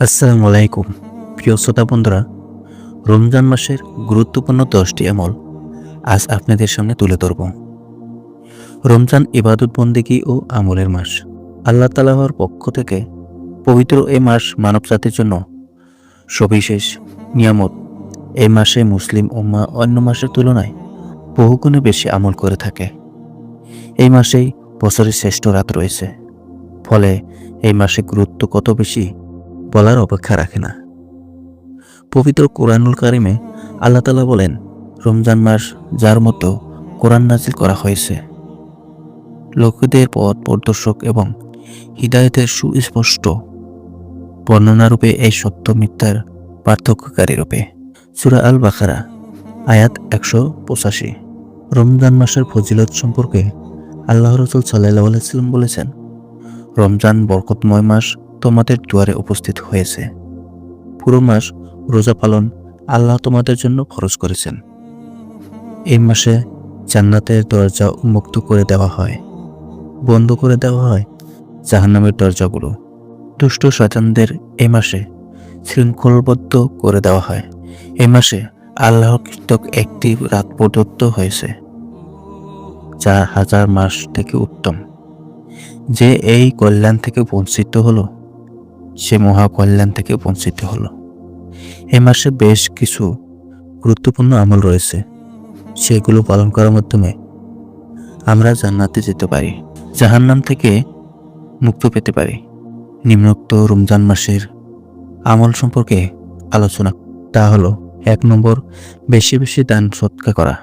আসসালামু আলাইকুম প্রিয় শ্রোতা বন্ধুরা, রমজান মাসের গুরুত্বপূর্ণ 10টি আমল আজ আপনাদের সামনে তুলে ধরব। রমজান ইবাদত বন্দেগী ও আমলের মাস। আল্লাহ তাআলার পক্ষ থেকে পবিত্র এই মাস মানব জাতির জন্য সবিশেষ নিয়ামত। এই মাসে মুসলিম উম্মাহ অন্য মাসের তুলনায় বহুগুণে বেশি আমল করে থাকে। এই মাসেই বছরের শ্রেষ্ঠ রাত রয়েছে, ফলে এই মাসে গুরুত্ব কত বেশি বলার অপেক্ষা রাখে না। পবিত্র কোরআনুল কারিমে আল্লাহ তাআলা বলেন, রমজান মাস যার মতো কোরআন নাজিল করা হয়েছে, লোকদের পথ প্রদর্শক এবং হিদায়াতের সুস্পষ্ট বর্ণনারূপে, এই সত্য মিথ্যার পার্থক্যকারী রূপে। সূরা আল বাকারা আয়াত 185। রমজান মাসের ফজিলত সম্পর্কে আল্লাহ রাসূল সাল্লাল্লাহু আলাইহি ওয়াসাল্লাম বলেছেন, রমজান বরকতময় মাস তোমাদের দুয়ারে উপস্থিত হয়েছে। পুরো মাস রোজা পালন আল্লাহ তোমাদের জন্য ফরজ করেছেন। এই মাসে জান্নাতের দরজা উন্মুক্ত করে দেওয়া হয়, বন্ধ করে দেওয়া হয় জাহান্নামের দরজাগুলো। দুষ্ট শয়তানদের এই মাসে শৃঙ্খলবদ্ধ করে দেওয়া হয়। এই মাসে আল্লাহর কৃতক একটি রাত প্রদত্ত হয়েছে, যা হাজার মাস থেকে উত্তম। যে এই কল্যাণ থেকে বঞ্চিত হলো, সে মহা কল্যাণ থেকে বঞ্চিত হলো। এই মাসে বেশ কিছু গুরুত্বপূর্ণ আমল রয়েছে, সেগুলো পালন করার মাধ্যমে আমরা জান্নাতে যেতে পারি, জাহান্নাম থেকে মুক্ত পেতে পারি। নিম্নোক্ত রমজান মাসের আমল সম্পর্কে আলোচনা, তা হলো 1 নম্বর, বেশি বেশি দান সদকা করা।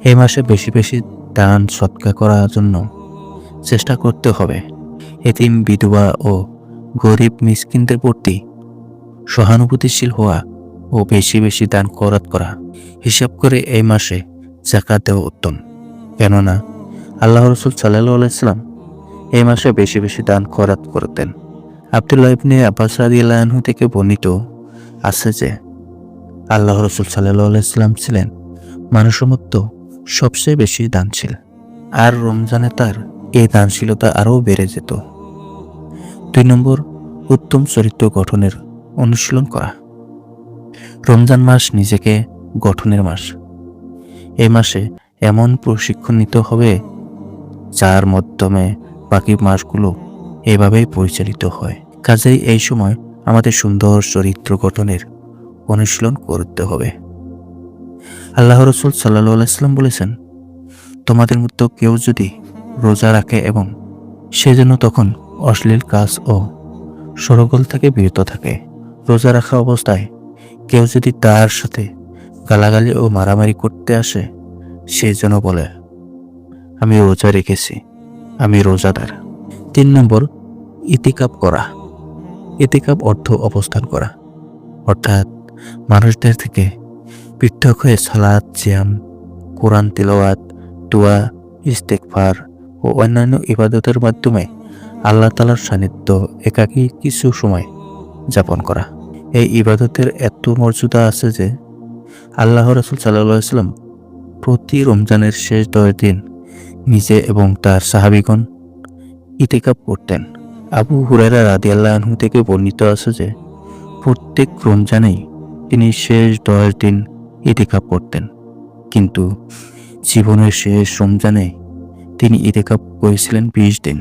এই মাসে বেশি বেশি দান সদকা করার জন্য চেষ্টা করতে হবে। এতিম, বিধবা ও গরিব মিসকিনদের প্রতি সহানুভূতিশীল হওয়া ও বেশি বেশি দান খয়রাত করা। হিসাব করে এই মাসে যাকাত দেওয়া উত্তম, কেননা আল্লাহ রাসূল সাল্লাল্লাহু আলাইহি ওয়াসাল্লাম এই মাসে বেশি বেশি দান খয়রাত করতেন। আব্দুল্লাহ ইবনে আব্বাস রাদিয়াল্লাহু আনহু থেকে বর্ণিত আছে যে, আল্লাহ রাসূল সাল্লাল্লাহু আলাইহি ওয়াসাল্লাম ছিলেন মানুষের মধ্যে সবচেয়ে বেশি দানশীল, আর রমজানে তার এই দানশীলতা আরও বেড়ে যেত। 2 নম্বর, উত্তম চরিত্র গঠনের অনুশীলন করা। রমজান মাস নিজেকে গঠনের মাস। এই মাসে এমন প্রশিক্ষণ নিতে হবে যার মাধ্যমে বাকি মাসগুলো এভাবেই পরিচালিত হয়। কাজেই এই সময় আমাদের সুন্দর চরিত্র গঠনের অনুশীলন করতে হবে। আল্লাহ রাসূল সাল্লাল্লাহু আলাইহি ওয়াসাল্লাম বলেছেন, তোমাদের মধ্যে কেউ যদি রোজা রাখে এবং সে যেন তখন অশ্লীল কাজ ও শরগোল থেকে বিরত থাকে। রোজা রাখা অবস্থায় কেউ যদি তার সাথে গালাগালি ও মারামারি করতে আসে, সে যেন বলে, আমি রোজা রেখেছি, আমি রোজাদার। 3 নম্বর, ইতিকাফ করা। ইতিকাফ অর্থ অবস্থান করা, অর্থাৎ মানুষদের থেকে পৃথক হয়ে সালাত, সিয়াম, কোরআন তিলাওয়াত, দোয়া, ইস্তেগফার ও অন্যান্য ইবাদতের মাধ্যমে আল্লাহ তাআলার সান্নিধ্য একাকী কিছু সময় যাপন করা। এই ইবাদতের এত মর্যাদা আছে যে আল্লাহ রাসূল সাল্লাল্লাহু আলাইহি ওয়াসাল্লাম প্রতি রমজানের শেষ 10 দিন নিজে এবং তার সাহাবীগণ ইতিকাফ করতেন। আবু হুরায়রা রাদিয়াল্লাহু আনহু থেকে বর্ণিত আছে যে, প্রত্যেক রমজানেই তিনি শেষ 10 দিন ইতিকাফ করতেন, কিন্তু জীবনের শেষ রমজানে তিনি ইতিকাফ করেছিলেন 20 দিন।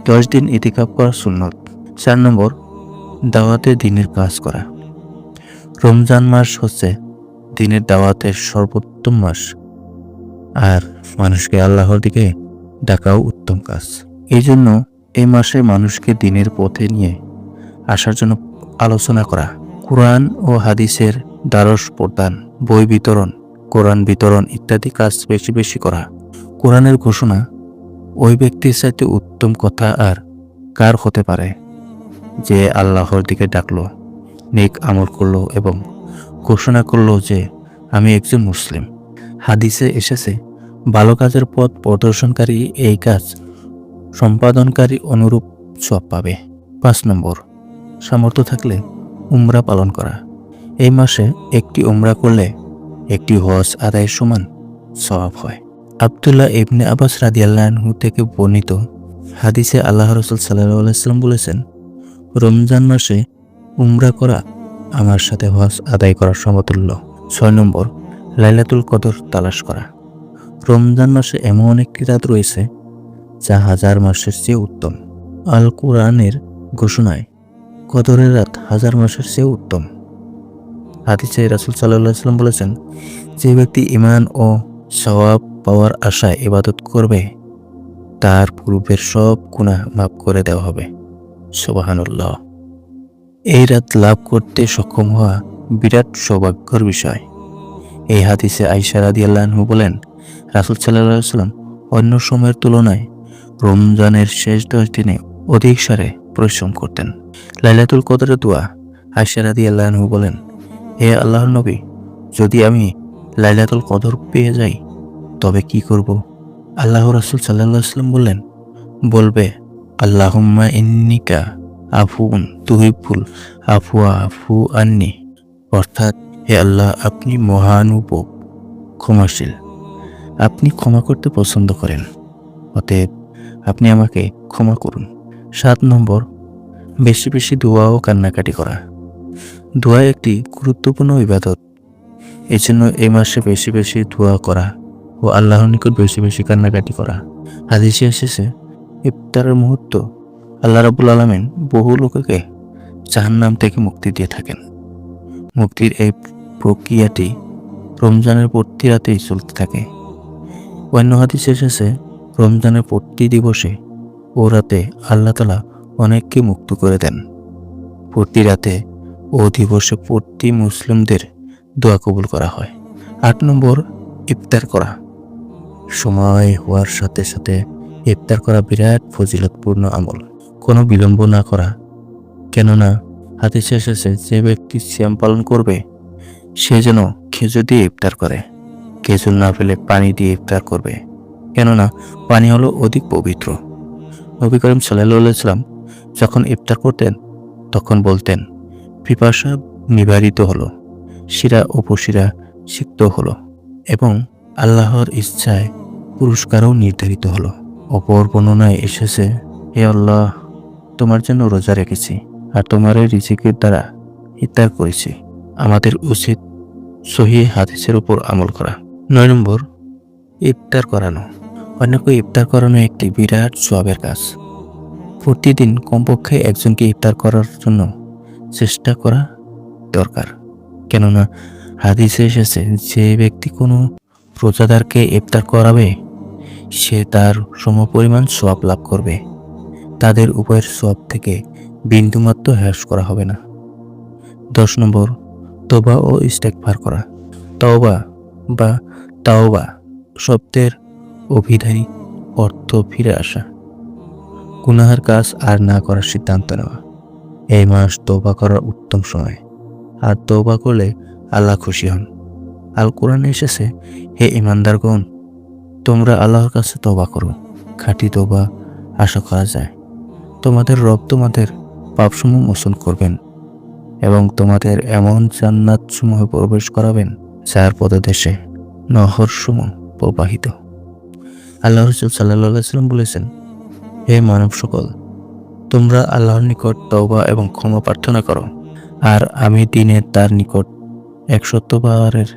10 দিন ইতিকাফ করা সুন্নত। 4 নম্বর, দাওয়াতে দ্বীনের কাজ করা। রমজান মাস হচ্ছে দ্বীনের দাওয়াতের সর্বোত্তম মাস, আর মানুষকে আল্লাহর দিকে ডাকাও উত্তম কাজ। এই জন্য এই মাসে মানুষকে দ্বীনের পথে নিয়ে আসার জন্য আলোচনা করা, কোরআন ও হাদিসের দ্বারস প্রদান, বই বিতরণ, কোরআন বিতরণ ইত্যাদি কাজ বেশি বেশি করা। কোরআনের ঘোষণা, ওই ব্যক্তির চাইতে উত্তম কথা আর কার হতে পারে যে আল্লাহর দিকে ডাকলো, নেক আমল করলো এবং ঘোষণা করলো যে আমি একজন মুসলিম। হাদিসে এসেছে, ভালো কাজের পথ প্রদর্শনকারী এই কাজ সম্পাদনকারী অনুরূপ সওয়াব পাবে। 5 নম্বর, সামর্থ্য থাকলে উমরা পালন করা। এই মাসে একটি উমরা করলে একটি হজ আদায়ের সমান সওয়াব হয়। আব্দুল্লাহ ইবনে আব্বাস রাদিয়াল্লাহু আনহু থেকে বর্ণিত হাদিসে আল্লাহ রাসূল সাল্লাল্লাহু আলাইহি ওয়াসাল্লাম বলেছেন, রমজান মাসে উমরা করা আমার সাথে হজ আদায় করার সমতুল্য। 6 নম্বর, লাইলাতুল কদর তালাশ করা। রমজান মাসে এমন একটি রাত রয়েছে যা হাজার মাসের চেয়ে উত্তম। আল কোরআনের ঘোষণায় কদরের রাত হাজার মাসের চেয়ে উত্তম। হাদিসে রাসূল সাল্লাল্লাহু আলাইহি ওয়াসাল্লাম বলেছেন, যে ব্যক্তি ঈমান ও সওয়াব পাওয়ার আশায় ইবাদত করবে তার পূর্বের সব গুনাহ মাফ করে দেওয়া হবে। সুবহানাল্লাহ। এই রাত লাভ করতে সক্ষম হওয়া বিরাট সৌভাগ্যের বিষয়। এই হাদিসে আয়েশা রাদিয়াল্লাহু আনহা বলেন, রাসূল সাল্লাল্লাহু আলাইহি ওয়াসাল্লাম অন্য সময়ের তুলনায় রমজানের শেষ 10 দিনে অধিক সারে পরিশ্রম করতেন। লাইলাতুল কদরের দোয়া। আয়েশা রাদিয়াল্লাহু আনহা বলেন, হে আল্লাহর নবী, যদি আমি লাইলাতুল কদর পেয়ে যাই তবে কি করব? আল্লাহ রাসূল সাল্লাল্লাহু আলাইহি ওয়াসাল্লাম বললেন, বলবে, আল্লাহুম্মা ইন্নিকা আফুউন তুহিব্বুল আফওয়া আফু আন্নি। অর্থাৎ, হে আল্লাহ, আপনি মহানুভব, ক্ষমাশীল, আপনি ক্ষমা করতে পছন্দ করেন, অতএব আপনি আমাকে ক্ষমা করুন। 7 নম্বর, বেশি বেশি দোয়া ও কান্নাকাটি করা। দোয়া একটি গুরুত্বপূর্ণ ইবাদত। এই জন্য এই মাসে বেশি বেশি দোয়া করা ও আল্লাহর নিকট বেশি বেশি কান্নাকাটি করা। হাদিসে এসেছে, ইফতারের মুহূর্ত আল্লাহ রাব্বুল আলামিন বহু লোককে জাহান্নাম থেকে মুক্তি দিয়ে থাকেন। মুক্তির এই প্রক্রিয়াটি রমজানের প্রতি রাতেই চলতে থাকে। অন্য হাদিসে এসেছে, রমজানের প্রতি দিবসে ও রাতে আল্লাহ তাআলা অনেককে মুক্ত করে দেন। প্রতি রাতে ও দিবসে প্রতি মুসলিমদের দোয়া কবুল করা হয়। 8 নম্বর, ইফতার করা। সময় হওয়ার সাথে সাথে ইফতার করা বিরাট ফজিলতপূর্ণ আমল। কোনো বিলম্ব না করা, কেননা হাদিসে এসেছে, যে ব্যক্তি সিয়াম পালন করবে সে যেন খেজুর দিয়ে ইফতার করে, খেজুর না পেলে পানি দিয়ে ইফতার করবে, কেননা পানি হলো অধিক পবিত্র। নবী করিম সাল্লাল্লাহু আলাইহি ওয়াসাল্লাম যখন ইফতার করতেন তখন বলতেন, পিপাসা নিবারিত হলো, শিরা উপশিরা সিক্ত হলো এবং আল্লাহর ইচ্ছায় পুরস্কারও নির্ধারিত হলো। অপর বর্ণনায় এসেছে, হে আল্লাহ, তোমার জন্য রোজা রেখেছি আর তোমার রিজিকের দ্বারা ইফতার করেছি। আমাদের উচিত সহিহ হাদিসের উপর আমল করা। 9 নম্বর, ইফতার করানো। অন্যকে ইফতার করানো একটি বিরাট সওয়াবের কাজ। প্রতিদিন কমপক্ষে একজনকে ইফতার করার জন্য চেষ্টা করা দরকার, কেননা হাদিসে এসেছে, যে ব্যক্তি কোনো রোজাদারকে ইফতার করাবে সে তার সমপরিমাণ সওয়াব লাভ করবে। তাদের উভয়ের সওয়াব থেকে বিন্দুমাত্র হ্রাস করা হবে না। 10 নম্বর, তওবা ও ইস্তেগফার করা। তওবা বা তাওবা শব্দের অভিধায়ী অর্থ ফিরে আসা, গুনাহের কাজ আর না করার সিদ্ধান্ত নেওয়া। এই মাস তওবা করার উত্তম সময়, আর তওবা করলে আল্লাহ খুশি হন। আল কোরআনে এসেছে, হে ঈমানদারগণ, তোমরা আল্লাহর কাছে তওবা করো। খাঁটি তওবা আশা করা যায় তোমাদের রব তোমাদের পাপসমূহ মোচন করবেন এবং তোমাদের এমন জান্নাতসমূহ প্রবেশ করাবেন যার পদদেশে নহরসমূহ প্রবাহিত। আল্লাহ রাসূল সাল্লাল্লাহু আলাইহি ওয়াসাল্লাম বলেছেন, হে মানব সকল, তোমরা আল্লাহর নিকট তওবা এবং ক্ষমা প্রার্থনা করো, আর আমি দিনে তার নিকট 100 বারের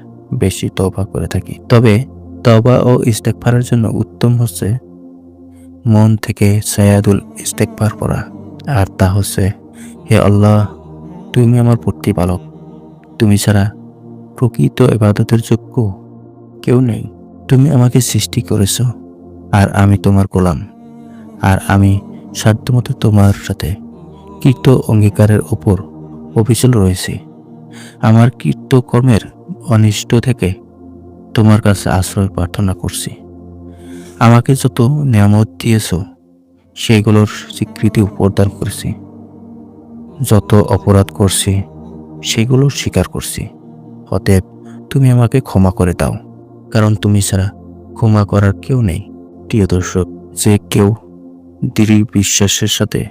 বেশি তওবা করে থাকি। তবে তওবা ও ইস্তেগফারের জন্য উত্তম হচ্ছে মন থেকে সায়াদুল ইস্তেগফার পড়া, আর তা হচ্ছে, হে আল্লাহ, তুমি আমার প্রতিপালক, তুমি ছাড়া প্রকৃত ইবাদতের যোগ্য কেউ নেই। তুমি আমাকে সৃষ্টি করেছ আর আমি তোমার গোলাম, আর আমি সাধ্যমতো তোমার সাথে কৃত অঙ্গীকারের ওপর অবিচল রয়েছি। আমার কৃত কর্মের অনিষ্ট থেকে তোমার কাছে আশ্রয় প্রার্থনা করছি। আমাকে যত নিয়ামত দিয়েছ সেগুলোর স্বীকৃতি প্রদান করছি, যত অপরাধ করছি সেগুলো স্বীকার করছি। অতএব তুমি আমাকে ক্ষমা করে দাও, কারণ তুমি ছাড়া ক্ষমা করার কেউ নেই। প্রিয় দর্শক, যে কেউ দৃঢ় বিশ্বাসের সাথে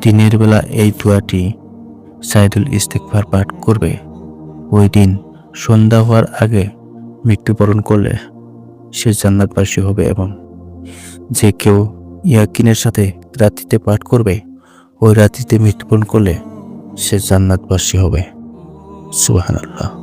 দিনের বেলা এই দোয়াটি সাইদুল ইস্তেগফার পাঠ করবে, ওই দিন সন্ধ্যা হওয়ার আগে মৃত্যুবরণ করলে সে জান্নাতবাসী হবে। এবং যে কেউ ইয়াকিনের সাথে রাত্রিতে পাঠ করবে, ওই রাত্রিতে মৃত্যুবরণ করলে সে জান্নাতবাসী হবে। সুবহানাল্লাহ।